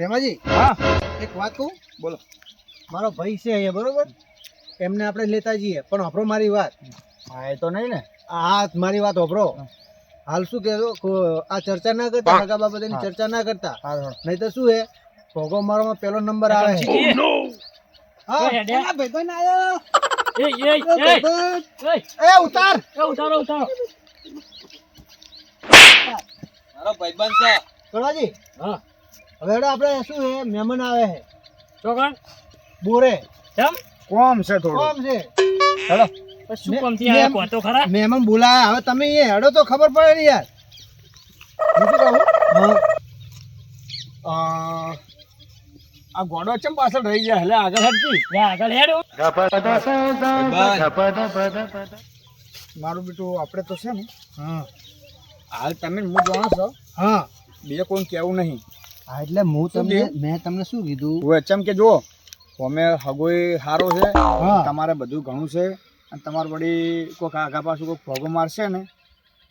ભેમાજી હા એક વાત કહું બોલો મારો ભાઈ છે અહીંયા બરોબર એમને આપણે લેતા જઈએ પણ હોભરો મારી વાત હા એ તો નહીં ને આ મારી વાત હોભરો હાલ શું કહેજો આ ચર્ચા ના કરતા હગા બાબતની ચર્ચા ના કરતા નહીં તો શું હે ભોગો મારોમાં પહેલો નંબર આવે છે હા ભાઈબંધ આયો એ ઉતાર ઉતારો મારો ભાઈબંધ છે કડવાજી હા હવે હેડો આપણે શું હે મહેમાન આવે છે ચોકણ બોરે કેમ કોમ છે થોડું કોમ છે હેલો શું કોમથી આયા કોણ તો ખરા મહેમાન બોલાયા હવે તમે અહીંયા હેડો તો ખબર પડે ને યાર હું શું કહું આ ગોડો ચમ પાછળ રહી ગયા એટલે આગળ હટકી લે આગળ હેડો મારું બેટું આપણે તો છે ને હા હાલ તમે હું જાણો છો હા બીજે કોઈ કેવું નહીં હા એટલે હું તમને મેં તમને શું કીધું હું ચમ કે જુઓ અમે હગોય સારો છે હા. તમારે બધું ઘણું છે અને તમારે વળી કોઈક આગા પાછું કોઈક ભોગો મારશે ને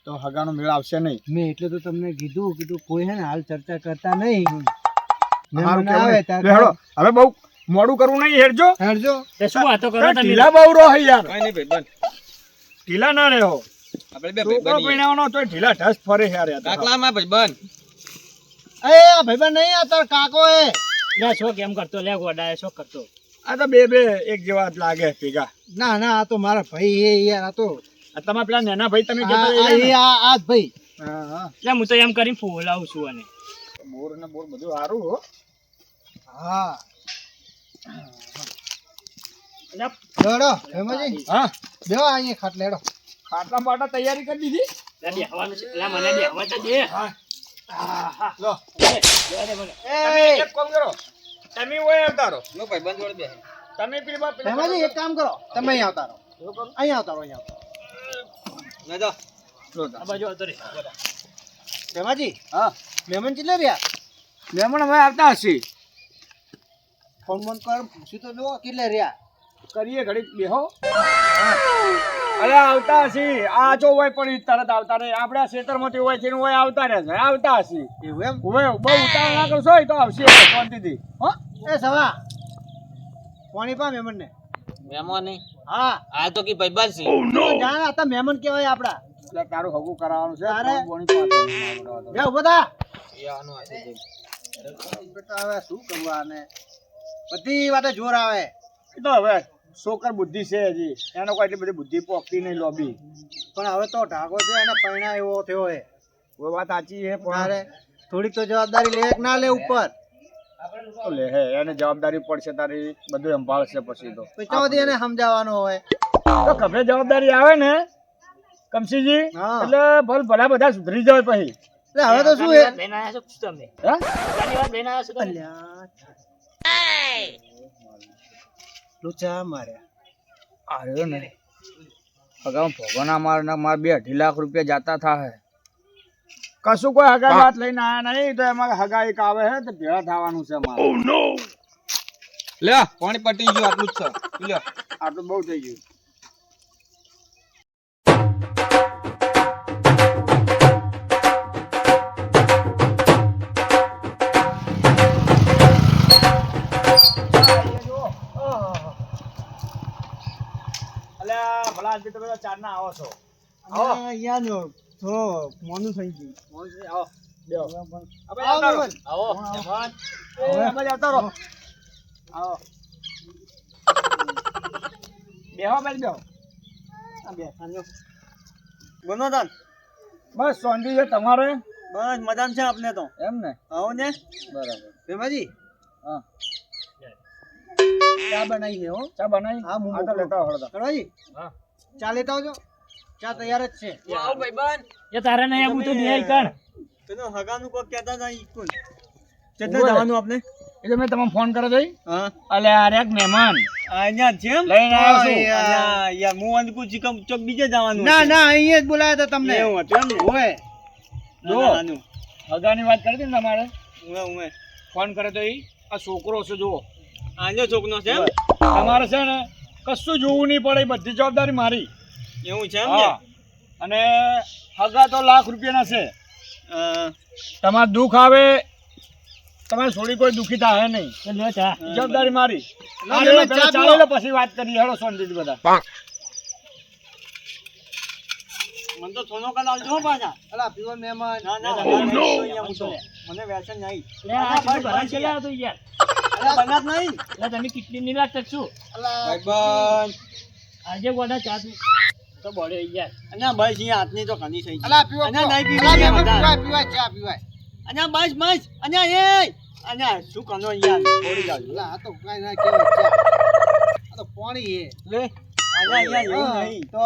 તો હગાનો મેળ આવશે નહીં મેં એટલે તો તમને કીધું કોઈ હે ને હાલ ચર્ચા કરતા નહીં મારું મહેમાન કેવું આવે નહીં. ત્યારે લે હેડો હવે બહુ મોડું કરવું નહીં હેડજો હેડજો તે શું વાતો કરો તમે ઢીલા બહુ રહો યાર કઈ નહીં ભાઈબંધ ઢીલા ના રહ્યો આપણે બે છોકરો ભાઈબંધ પીણાવાનો તો ઢીલા ઢસ ફરે યાર દાખલામાં ભાઈબંધ એ આ ભાઈબંધ નહીં આ તાર કાકો એ લે છો કેમ કરતો લે ગોડા શો કરતો આ તો બે એક જેવા જ લાગે ભેગા ના ના આ તો મારા ભાઈ એ યાર આ તો આ તમારા પેલા નાના ભાઈ તમે આ કહેતા આ રહ્યા ને? એ આ જ ભાઈ હા હા લે હું તો એમ કરીને ફોલાવું છું અને બોર ને બોર બધું સારું હો હા લે લેડો હેમાજી હા બેહો અહીંયા ખાટલે હેડો ખાટલા બાટા તૈયારી કરી દીધી બેહવાનું છે લે મને બેહવા તો દે લો દે મને તમે એક કામ કરો તમે ઓય અવતારો નો ભાઈબંધ જોડે બે તમે પેલી હેમાજી એક કામ કરો તમે અહીંયા આવતા રહો અહીંયા આવતા રહો અહીંયા આવતા ના જો આ બાજુ આવતો રે હેમાજી હા મહેમાન કેટલે રહ્યા મહેમાન હવે આવતા હશે ફોન બોન કર પૂછ્યું તો જો કેટલે રહ્યા કરીએ ઘડી બેહો અરે આવતા હશે આ જો હોય પણ ઈ તરત આવતા રહે આપણે આ ખેતરમાંથી હોય છે ને હોય આવતા રહે છે આવતા હશે એવું એમ હવે બહુ ઉતાવળ ના કરશો એ તો આવશે શાંતિથી હો એ સવા પાણી પા મહેમાન ને મહેમાન નહીં હા આ તો કી ભાઈબંધ છે જાણે આ તો મહેમાન કહેવાય આપડા એટલે તારું હગું કરાવવાનું છે તારે? બોણી તો બે ઉભો થા એ આનું આ છે બેટા હવે શું કરવું આને બધી વાતે જોર આવે એ તો હવે છોકર બુદ્ધિ છે હજી એનો કોઈ એટલી બધી બુદ્ધિ પોકતી નહીં લોબી પણ હવે તો ઢાકો છે એને પૈણા એવો થયો હે કોઈ વાત સાચી છે તારે પણ થોડીક તો જવાબદારી લે કે ના લે ઉપર તો લે હે એને જવાબદારી પડશે તારી બધું સંભાળશે પછી તો પછી ચોથી એને સમજાવવાનો હોય તો ગમે જવાબદારી આવે ને કમસીજી હા. એટલે ભલા બધા સુધરી જાય પછી એટલે હવે તો શું હે લઈને આયા છો તમે હા ગાડી વાત લઈને આયા છો તમે અલ્યા લુચા માર્યા આર્યો ને અગાઉ ભગવાના માર 2.5 લાખ રૂપિયા જાતા થાય કશું કોઈ હગા વાત લઈને આયા નહીં તો એમાં હગા એક આવે છે તો ભેળા થવાનું છે મારે લે પાણી પટી ગયું આટલું જ છે પી લ્યો આટલું બહુ થઈ ગયું અલ્યા ભલા આજ બી તમે તો ચાર ના આવો છો યાર થોડો મોનું થઈ ગયું આવો બેહો આવો મહેમાન. આવો એ બાજુ આવતા રહો આવો બેહો બાજુ બેહો આ બે સાંજો બોલો તાન બસ શાંતિ છે તમારે બસ મજામાં છે આપને તો એમ ને આવો ને બરાબર ભીમાજી હા ચા બનાવી છે હો ચા બનાવી હા, હું આ તો મોકલું. લેતા હળદા કરવાજી હા ચા લેતા આવજો ચા તૈયાર જ છે આવ ભાઈબંધ એ તારે નહીં આવું તો નહીં કણ તેનો હગાનું કોઈ કહેતા હતા ઈકુન કેટલે જવાનું આપને એટલે મેં તમને ફોન કર્યો જઈ હા અલે આ એક મહેમાન અહીંયા જેમ લઈને આવ્યો છું. યાર હું અંકુ ચિકમ ચોક બીજે જવાનું ના ના અહીંયા જ બોલાયા હતા તમને એવું હતું એમ ને ઓય જો હગાની વાત કરી હતી ને તમારે ઓય ફોન કર્યો તો એ આ છોકરો છે જુઓ આજો છોકનો છે એમ તમારે છે ને કશું જોવું નહીં પડે એ બધી જવાબદારી મારી એવું છે એમ હા અને હગા તો લાખ રૂપિયાના છે તમારે દુઃખ આવે તમારી છોડી કોઈ દુખી થાય નહીં. તો લ્યો ચા. જવાબદારી મારી. ના, હાલો, ના, પેલા ચા ચાલો પીવો. લે, પછી વાત કરીએ. હેડો શાંતિથી બધા. મને તો સોનો કાલ આવજો પાછા. અલા પીવો મહેમાન. ના ના, મને વ્યસન નહીં. લે આ શું ભરાઈ છે લે આ તો યાર. અલા બનાત નહીં. લે તમે કેટલી નહીં લાગતા શું? અલા ભાઈબંધ આજે ગોડા ચા તું તો બોલે યાર. અને ભાઈ અહીંયા હાથની તો ઘણી થઈ. અલા પીવો. અને નહીં પીવી. પીવાય ચા પીવાય. અને બસ અને એ અને શું કનો યાર થોડી જાવ. અલા આ તો કાઈ ના કેવું ચા. આ તો પાણી હે. લે અને અહીંયા એવું નહીં તો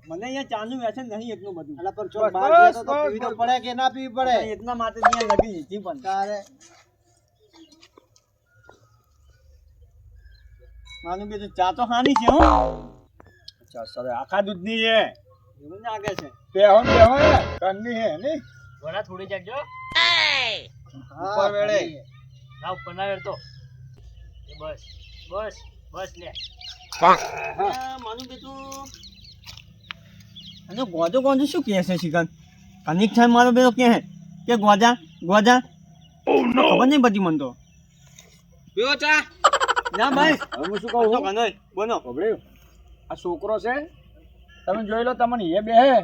મને અહીંયા ચાનું વ્યસન નહીં એટલું બધું. અલા પર ચોક બહાર બસ, ગયા તો બસ, પીવી તો બસ. પડે કે ના પીવી પડે. એટલા માટે અહીંયા લગી હતી પણ તારે માનું કે ચા તો ખાની છે હો. અચ્છા, સર આખા દૂધની છે. એવું લાગે છે. બેહો ને બેહો ને. ઘરની છે નહીં? ગોડા થોડી જાગજો. ઉપર વેળે. ના ઉપર ના વેળતો. એ બસ લે. માનું કે તું અને ગોજો શું કહે છે શિકન કનિક થાય મારો બેનો કે ગોજા ખબર નહીં બધી મન તો પીવો ચા. ના ભાઈ હવે હું શું કહું છું? બોલો ખબર્યું? આ છોકરો છે, તમે જોઈ લો, તમને એ બેહે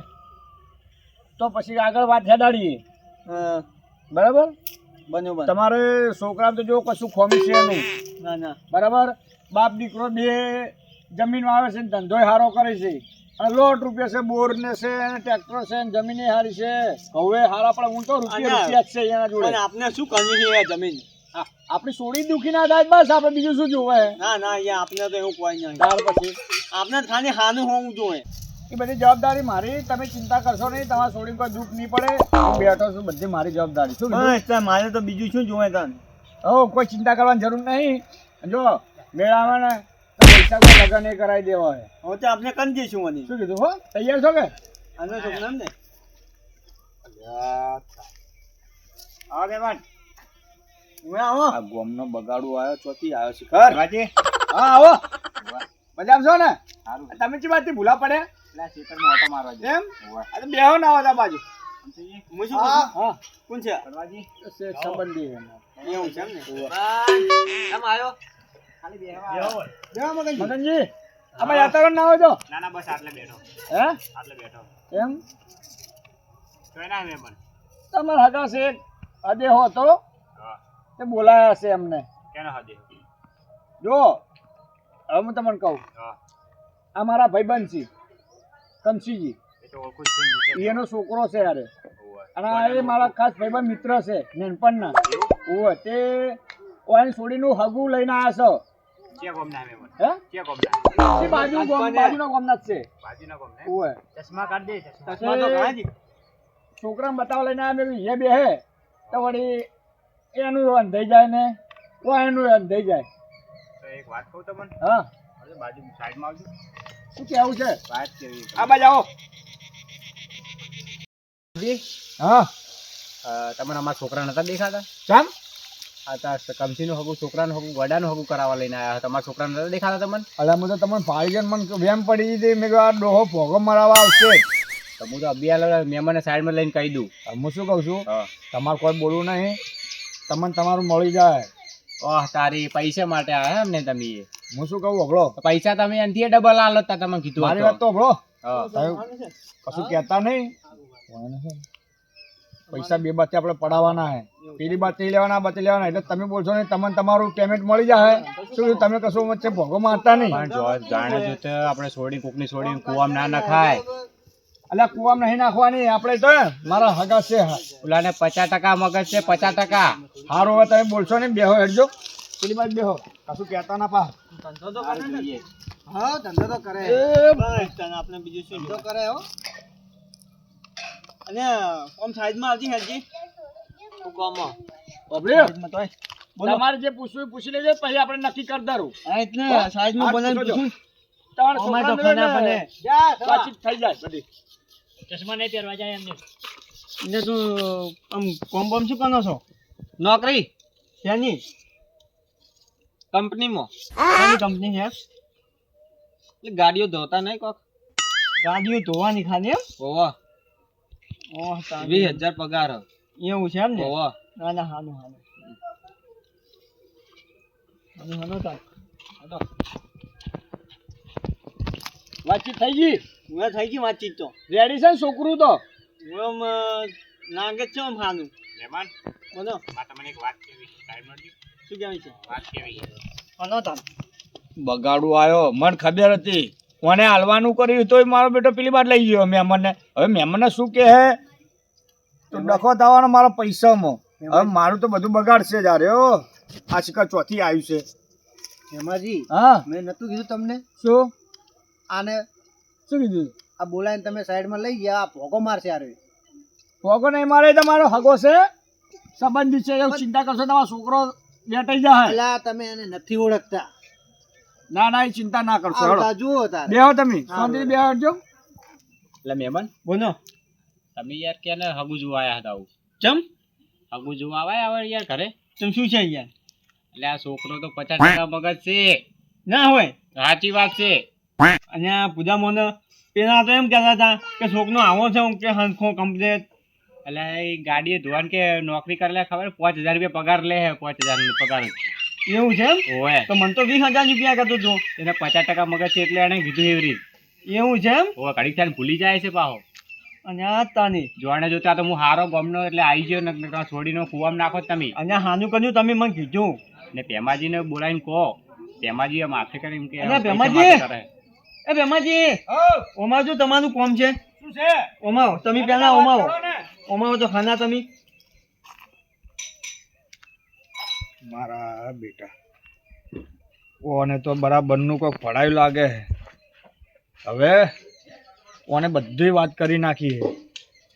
તો પછી આગળ વાત હેડાડીએ. બરાબર? બરોબર તમારે છોકરા તો જો કશું ખોમી છે નહીં. ના બરાબર? બાપ દીકરો બે જમીન વાવે છે ને ધંધોય સારો કરે છે અને લોટ રૂપિયા છે, બોર ને છે અને ટ્રેક્ટર છે ને જમીન સારી છે, હવે સારા પણ હું તો રૂપિયા જ છે એના જોડે. આપને શું કરવી છે જમીન આપણી સોડી દુખી ના થાય બસ, આપણે બીજું શું જોવે? ના અહીંયા આપને તો એવું કોઈ નહીં. ત્યાર પછી આપને ખાલી હાનું હોવું જોઈએ. એ બધી જવાબદારી મારી, તમે ચિંતા કરશો નહીં, તમારા છોડી કોઈ દુઃખ નહીં પડે, હું બેઠો છું, બધી મારી જવાબદારી. શું કીધું? મારે તો બીજું શું જોવે તને કોઈ ચિંતા કરવાની જરૂર નહીં. જો મેળ આવે ને તો પૈસા કોઈ લગન એ કરાવી દેવા હોય. હવે તો આપણે કરી દઈશું મને શું કીધું? હો, તૈયાર છો કે? આનો છોકરા ને હા મહેમાન, હું આવો આ ગોમનો બગાડું આવ્યો, ચોથી આવ્યો છે ઘર. હા આવો, મજામાં છો ને? તમે ચી વાતથી ભૂલા પડે એમ? અરે બેહો ના આવો બાજુ. હું શું હા કહું? હા, કોણ છે શેઠ સંબંધી છે. એવું છે એમ ને એમ આવ્યો મદનજી, આમાં યાત્રા ના આવો છો? ના બસ આટલે બેઠો. હે એમ? તમારા હગા છે અદેહો હતો તે બોલાયા છે એમને. જો હવે હું તમને કહું, આ મારા ભાઈબંધ છે કંસીજી, એનો છોકરો છે યારે, અને આ એ મારા ખાસ ભાઈબંધ મિત્ર છે નાનપણના. ઓય તે ઓય છોડીનું હગું લઈને આવ્યા છો. હે? એ બાજુના ગામના જ છે. ઓય ચશ્મા કાઢ દે. ચશ્મા તો ઘણા જ. છોકરાને બતાવવા લઈને આવ્યા, એ બેહે તો વળી એનું અંધાઈ જાય ને એનું અંધાઈ જાય. હા, શું કેવું છે? આ બાજુ આવો. હા, તમને અમારા છોકરા નતા દેખાતા? ચામ કમસીનું હગું, છોકરાનું હગું, ગોડાનું હગું કરાવવા લઈને આવ્યા. તમારા છોકરા નતા દેખાતા તમને? અલા હું તો તમને ભાઈ જણ મને વેમ પડી હતી, મેં કહ્યું આ ડોહો ભોગો મરાવવા આવશે. તો હું તો અબિયા મહેમાનને સાઈડમાં લઈને કહી દઉં. હું શું કહું છું, હા. તમારે કોઈ બોલવું નહીં, તમને તમારું મળી જાય. ઓહ, તારી પૈસા માટે આવ્યા એમ ને તમે? હું શું કહું હબળો, પૈસા તમે એનથી ડબલ આલો તા તમે કીધું મારી હતું. વાત તો હબળો, હા. કશું કહેતા નહીં. પૈસા બે બાતે આપણે પડાવવાના હે, પેલી બાત લેવાના, બાતે લેવાના, એટલે તમે બોલશો નહીં, તમને તમારું પેમેન્ટ મળી જાય. શું તમે કશું વચ્ચે ભોગો મારતા નહીં. પણ જો જાણે જો તો આપણે છોડી કોકની છોડીને કુવામાં ના નખાય. અલ્યા કુવામાં નહીં નાખવાની, આપણે તો મારા હગા છે. ઓલાને 50% મગજ છે, 50%. હારું હવે તમે બોલશો નહીં, બેહો હેડજો, પેલી બાજુ બેહો, કશું કહેતા ના પા. ધંધો તો કરે ને. હા ધંધો તો કરે. બસ તને આપણે બીજું શું ધંધો કરે હો. અને કોમ સાઈડમાં આવતી હેજી તું કોમમાં સાઈડમાં તોય બોલો. તમારે જે પૂછવું એ પૂછી લેજો, પછી આપણે નક્કી કરી દરું. હા એટલે સાઈડમાં બોલાવીને પૂછું. તમારા અમારે તો છોકરાને ખાના બને. વાતચીત થઈ જાય બધી. ચશ્મા નહીં પહેરવા જાય એમને. એટલે તું આમ કોમ બોમ શું કરો છો? નોકરી શેની કંપનીમાં શેની કંપની છે? ગાડીઓ ધોતા નહીં કોક? ગાડીઓ ધોવાની ખાલી એમ? ઓવા ઓહ તારી. 20,000 પગાર. એવું છે એમ ને? ઓવા ના ના હાનું હાનું. વાતચીત થઈ ગઈ હું થઈ ગઈ વાતચીત તો રેડી છે ને છોકરું તો હું આમ નાગે જ છે આમ હાનું મહેમાન બોલો આ તમને એક વાત કેવી ટાઈમ મળજો શું કહેવાય છે વાત કેવી કોનો તાન બગાડું આવ્યો મને ખબર હતી કોને હાલવાનું કર્યું તોય મારો બેટો પેલી બાદ લઈ ગયો મહેમાનને હવે મહેમાનને શું કહે તો ડખો થવાનો મારો પૈસામાં હવે મારું તો બધું બગાડશે જ અરે આ શિકાર ચોથી આવ્યું છે હેમાજી હા મેં નતું કીધું તમને શું આને શું કીધું આ બોલાવીને તમે સાઈડમાં લઈ ગયા આ ભોગો મારશે આરે ભોગો નહીં મારે તમારો હગો છે સંબંધી છે એવું ચિંતા કરશો તમારો છોકરો બેટાઈ જાય પેલા તમે એને નથી ઓળખતા ના ના એ ચિંતા ના કરશો આવતા જુઓ તારે બેહો તમે શાંતિથી બેહજો એટલે મહેમાન બોલો તમે યાર ક્યાં ને હગુ જોવા આવ્યા હતા આવું ચમ હગુ જોવા આવ્યા આવે યાર ઘરે ચમ શું છે યાર એટલે આ છોકરો તો 50% મગજ છે ના હોય સાચી વાત છે અને આ પૂજા મોને પેલા તો એમ કહેતા હતા કે છોકનો આવો છે હું કે હંખો કમ્પ્લેટ એટલે એ ગાડીએ ધોવાન કે નોકરી કરે ખબર 5000 રૂપિયા પગાર લે 5000 નો પગાર એવું છે એમ ઓય તો મને તો 20,000 રૂપિયા કરતો હતો એને 50% મગજ છે એટલે એને કીધું એવી રીત એવું છે એમ ઓય ઘડીક થાય ભૂલી જાય છે પાહો અને આ તાની જોવાને જોતા તો હું હારો ગમનો એટલે આવી ગયો ને છોડીનો કુવામાં નાખો તમે અને હાનું કર્યું તમે મને કીધું ને પેમાજીને બોલાવીને કહો પેમાજી માથે કરે એમ કે અરે પૈસા પેમાજી! માથે કરે. એ ભેમાજી ઓમાં જો તમારું કોમ છે શું છે ઓમાવો તમે પેલા ઓમાવો ઓમાવો તો ખાના તમે મારા બેટા ઓને તો બરાબરનું કોઈક પડાયું લાગે હવે ઓને બધી વાત કરી નાખી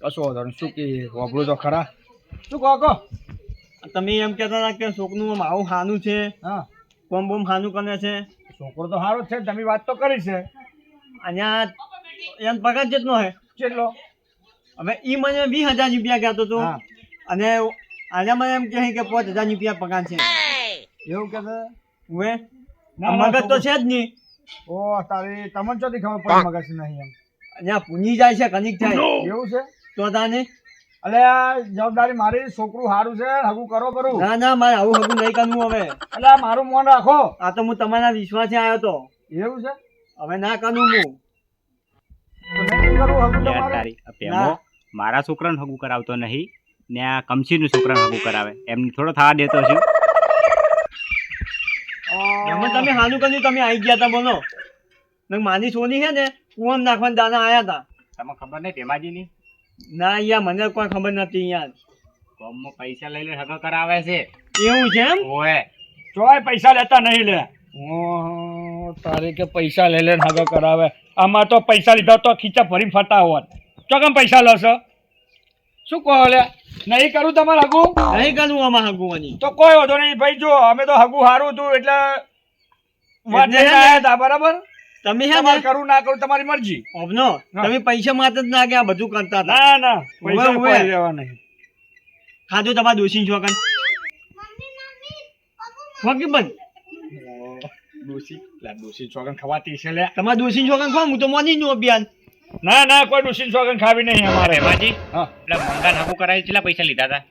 કશો વાંધો નહીં. શું કે વાપરું તો ખરા શું કહો તમે એમ કહેતા હતા કે છોકનું આમ આવું ખાનું છે હા કોમ બોમ ખાનું કરે છે છોકરો તો સારો જ છે તમે વાત તો કરી છે અને એમ પગાર જેટલો હે કેટલો હવે ઈ મને 20,000 રૂપિયા કહેતો હતો હા અને આજે મને એમ કહે કે 5,000 રૂપિયા પગાર છે એવું કે છે હવે ના, મગજ તો છોકરો- છે જ નહીં ઓ તારી તમને ચોથી ખબર પડી મગજ નહીં એમ અને આ પૂંજી જાય છે કનિક થાય એવું છે તો તાને એટલે આ જવાબદારી મારી છોકરું સારું છે હગું કરો કરું ના ના મારે આવું હગું નહીં કરવું હવે એટલે આ મારું મોન રાખો આ તો હું તમારા વિશ્વાસે આવ્યો હતો એવું છે હવે ના કરું હું તો નહીં કરું હગું યાર તમારે તારી આ પેમો મારા છોકરાને હગું કરાવતો નહીં ને આ કમસીનું છોકરાને હગું કરાવે એમને થોડો થવા દેતો છું એમાં તમે હાનું કર્યું તમે આવી ગયા હતા બોલો ને માની સોની છે ને કુવામ નાખવાના દાના આયા હતા તમને ખબર નહીં પેમાજીની ના યાર મને કોઈ ખબર નથી યાર ગામમાં પૈસા લઈ લે હગો કરાવે છે એવું છે એમ ઓય ચોય પૈસા લેતા નહીં લે તારે કે પૈસા લઈ લે હગો કરાવે આમાં તો પૈસા લીધા તો ખીચા ભરી ફરતા હોત ચોકમ પૈસા લો છો શું કહો લે નહીં કરું તમારે હગું નહીં કરવું આમાં હગુવાની તો કોઈ વાંધો નહીં ભાઈ જો અમે તો હગું હારું હતું એટલે વાત એટલે લઈને આયા હતા બરાબર તમે છે તમારે ને કરું ના કરું તમારી મરજી અબનો તમે પૈસા માટે જ ના કે આ બધું કરતા હતા ના ના પૈસા ઉવે. કોઈ લેવા નહીં ખાધું તમારા દોશી છોકન ફોકી બંધ ડોસી ચોગન ખવાતી છે લે તમારા દોશી છોકન ખો હું તો મોની નું અભિયાન ના ના કોઈ ડોસી ચોગન ખાવી નહીં અમારે પેમાજી હા એટલે મંગાને હગું કરાવી કેટલા પૈસા લીધા હતા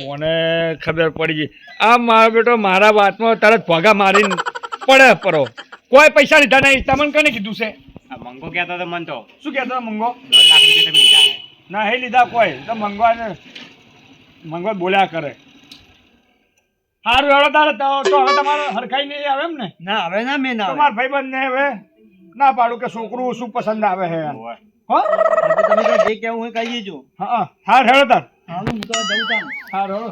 મને ખબર પડી ગઈ આ મારો બેટો મારા વાતમાં તરત ભોગા મારીને પડે પરો કોઈ પૈસા લીધા નહીં તમને કોને કીધું છે આ મંગો કહેતો તો મન તો શું કહેતો મંગો 10 લાખ રૂપિયા તમે લીધા છે ના હે લીધા કોઈ તો મંગવા બોલ્યા કરે સારું હેડો તારે તો હવે તમારે હરખાઈ નહીં આવે એમ ને ના હવે ના મેં ના આવે. તમારા ભાઈબંધ ને હવે ના પાડું કે છોકરું શું પસંદ આવે છે એમ. ઓય હો આ તો તમે જે કહેવું હોય કહી દેજો હા હા હેડો તાર હાલો હું તો જઉં તાન હારું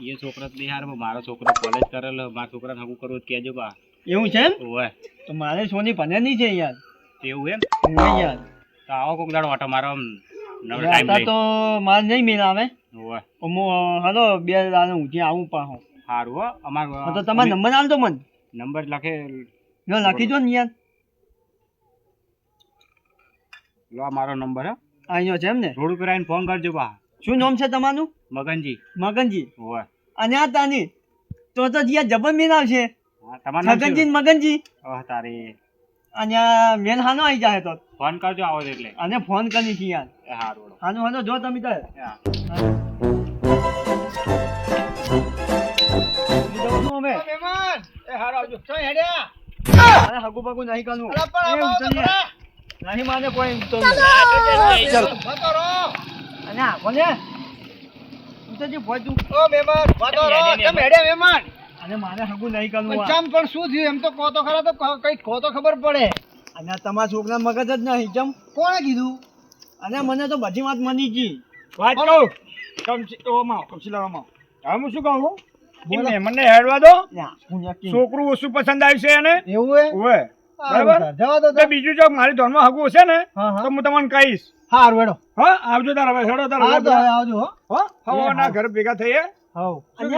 એ છોકરા બિહાર મારો છોકરો કોલેજ કરેલો મારા છોકરાને હગું કરવું કહેજો બા એવું છે એમ ઓય તો મારે સોની ભણે નહીં છે યાર એવું એમ હું યાર તો આવો કોક દાડો ઓટો મારો આમ નવો ટાઈમ રાતા લઈ તો મારે નહીં મેળ આવે ઓય હું હાલો 2 દાડે ઊંચી આવું પાછો સારું હો અમાર તો તમારો નંબર આલજો મને નંબર લખે જો લખી દો ને યાર લો આ મારો નંબર હે અહીંયો છે એમ ને રોડ ઉપર આવીને ફોન કરજો બા શું નામ છે તમારું મગનજી મગનજી ઓય અને આ તાની તો યાર જબર મેળ આવશે હા તમારું નામ છગનજી શું? ને મગનજી ઓહ તારી અને આ મેલ હાનો આવી જાય તો ફોન કરજો આવો તો એટલે અને ફોન કરી છે યાર એ સારું હાનો હાનો જો તમે તાર હા હા. મારે હગું પગું નહીં કરવું એ ઉતરીએ. નહીં માને કોઈ ઉતરવું. અને આખો ને ઉતરજી ભોજું. અને મારે હગું નહીં કરવું આ. પણ શું થયું એમ તો કહો તો ખરા, તો કઈ કહો તો ખબર પડે. અને તમારા છોકરા મગજ જ નહીં ચમ. કોણે કીધું? અને મને તો બધી વાત મની ગઈ. વાત કહું કમશીલામાં હવે હું શું કહું મને હેડવા દો. ના, હું નક્કી. છોકરું ઓછું પસંદ આવ્યું છે એને એવું હે? ઓવે બરાબર જવા દો તો બીજું જો મારી ધોનમાં હગું હશે ને હા, હા. તો હું તમને કહીશ. હારું હેડો. હા આવજો તાર હવે હેડો તાર હારું તો હવે આવજો હો. હવાના ઘર ભેગા થઈએ. હાઉ. અને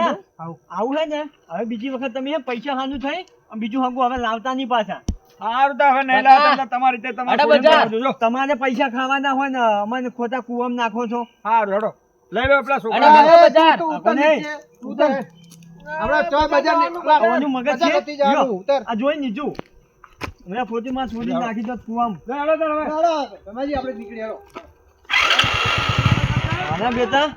આવું હે ને હવે બીજી વખત તમે હે પૈસા હાનું થઈ અને બીજું હગું હવે લાવતા નહીં પાછા. હારું તો હવે નહીં લાવતા એટલે તમારી રીતે તમારે અડા બજાર. જોજો. તમારે પૈસા ખાવાના હોય ને અમને ખોટા કુવામાં નાખો છો. હારું હેડો લઈ લો પેલા અરે, છોકરા. બજાર. તું ઉતર નહીં. નીચે. ઉતર. આપણા ચોય બજાર ને- આવવાનું મગજ બજાર છે? નથી જવાનું. લ્યો. ઉતર. આ જોઈ નીચું મેં ફોટીમાં છોડી નાખી દો કુવામાં. હેડો તાર હવે. હેડો. રમાજી, આપણે નીકળી હેડો. આના બેટા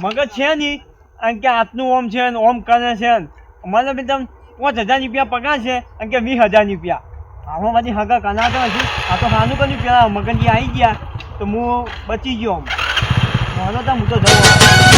મગજ છે નહીં અને કે આટલું ઓમ છે ને ઓમ કરે છે ને મને બી તમે 5,000 રૂપિયા પગાર છે અને કે 20,000 રૂપિયા આમાં બધી હગા કનાતા હશે. આ તો હાનું કર્યું પેલા મગનજી આવી ગયા તો હું બચી ગયો આમ. મને તો હું તો જવું